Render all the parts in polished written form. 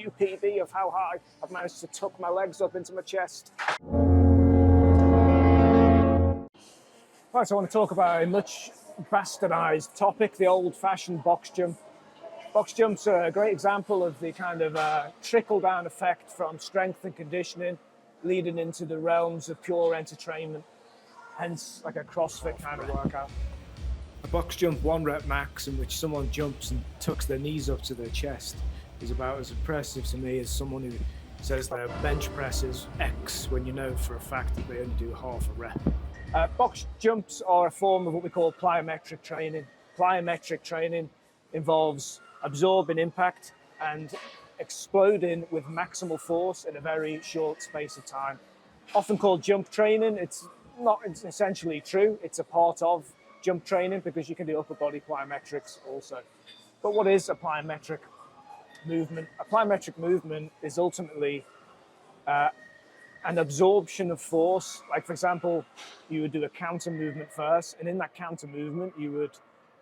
new PB of how high I've managed to tuck my legs up into my chest. Right, so I want to talk about a much bastardized topic, the old-fashioned box jump. Box jumps are a great example of the kind of trickle-down effect from strength and conditioning leading into the realms of pure entertainment, hence like a CrossFit kind of workout. A box jump 1 rep max in which someone jumps and tucks their knees up to their chest is about as impressive to me as someone who says their bench press is X when you know for a fact that they only do half a rep. Box jumps are a form of what we call plyometric training. Plyometric training involves absorbing impact and exploding with maximal force in a very short space of time. Often called jump training, it's not essentially true. It's a part of jump training because you can do upper body plyometrics also. But what is a plyometric movement? A plyometric movement is ultimately an absorption of force. Like, for example, you would do a counter movement first, and in that counter movement, you would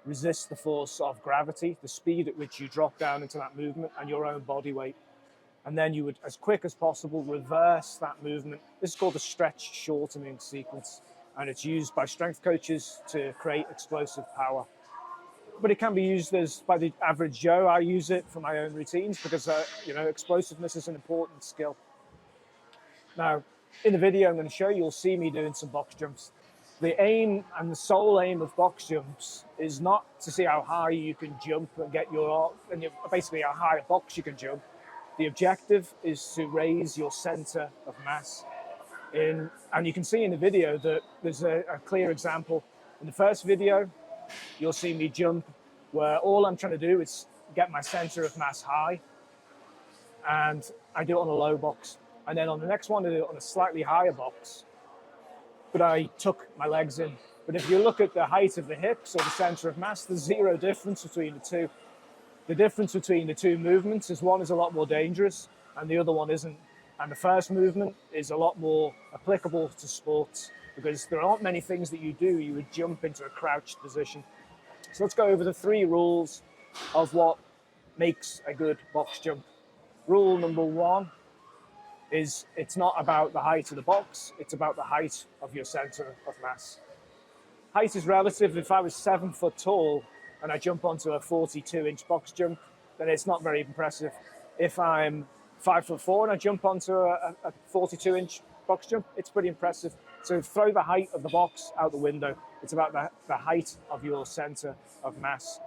resist the force of gravity, the speed at which you drop down into that movement, and your own body weight. And then you would, as quick as possible, reverse that movement. This is called the stretch shortening sequence, and it's used by strength coaches to create explosive power. But it can be used by the average Joe. I use it for my own routines because, explosiveness is an important skill. Now, in the video I'm going to show you, you'll see me doing some box jumps. The aim and the sole aim of box jumps is not to see how high you can jump and basically how high a box you can jump. The objective is to raise your center of mass. And you can see in the video that there's a clear example. In the first video, you'll see me jump where all I'm trying to do is get my center of mass high, and I do it on a low box. And then on the next one, I do it on a slightly higher box, but I tuck my legs in. But if you look at the height of the hips or the center of mass, there's zero difference between the two. The difference between the two movements is one is a lot more dangerous and the other one isn't. And the first movement is a lot more applicable to sports because there aren't many things that you do. You would jump into a crouched position. So let's go over the 3 rules of what makes a good box jump. Rule number 1 is it's not about the height of the box, it's about the height of your center of mass. Height is relative. If I was 7 foot tall and I jump onto a 42-inch box jump, then it's not very impressive. If I'm 5'4" and I jump onto a 42-inch box jump, it's pretty impressive. So throw the height of the box out the window. It's about the height of your center of mass.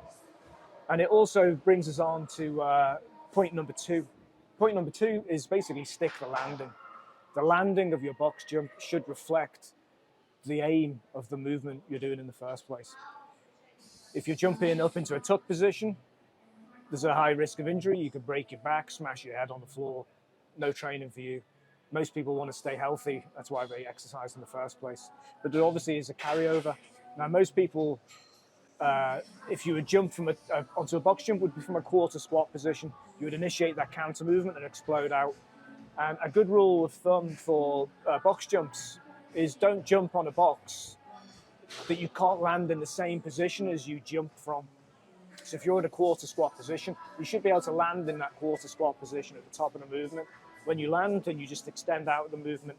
And it also brings us on to point number 2. Point number 2 is basically stick the landing. The landing of your box jump should reflect the aim of the movement you're doing in the first place. If you're jumping up into a tuck position, there's a high risk of injury. You could break your back, smash your head on the floor. No training for you. Most people want to stay healthy. That's why they exercise in the first place. But there obviously is a carryover. Now, most people, if you would jump onto a box jump, would be from a quarter squat position. You would initiate that counter movement and explode out. And a good rule of thumb for box jumps is don't jump on a box that you can't land in the same position as you jump from. So if you're in a quarter squat position, you should be able to land in that quarter squat position at the top of the movement. When you land, then you just extend out the movement.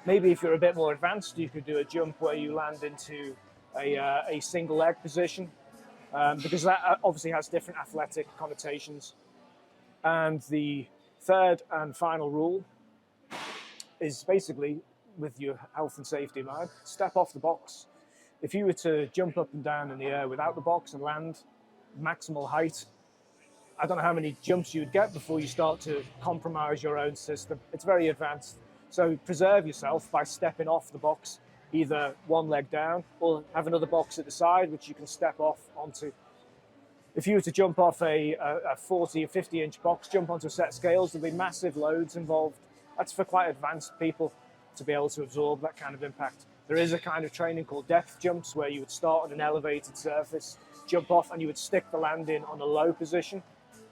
Maybe if you're a bit more advanced, you could do a jump where you land into a single leg position, because that obviously has different athletic connotations. And the third and final rule is basically, with your health and safety in mind, step off the box. If you were to jump up and down in the air without the box and land maximal height, I don't know how many jumps you'd get before you start to compromise your own system. It's very advanced. So preserve yourself by stepping off the box, either one leg down or have another box at the side which you can step off onto. If you were to jump off a 40 or 50-inch box jump onto a set of scales, there'd be massive loads involved. That's for quite advanced people to be able to absorb that kind of impact. There is a kind of training called depth jumps where you would start on an elevated surface, jump off, and you would stick the landing on a low position.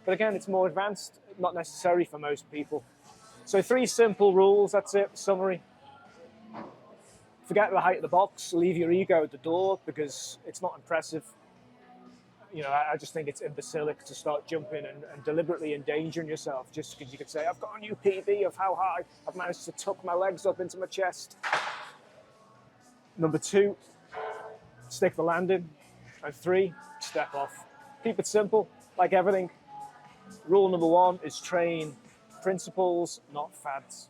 But again, it's more advanced, not necessary for most people. So 3 simple rules, that's it, summary. Forget the height of the box, leave your ego at the door because it's not impressive. I just think it's imbecilic to start jumping and deliberately endangering yourself just because you could say, I've got a new PB of how high I've managed to tuck my legs up into my chest. Number 2, stick the landing. And 3, step off. Keep it simple, like everything. Rule number 1 is train principles, not fads.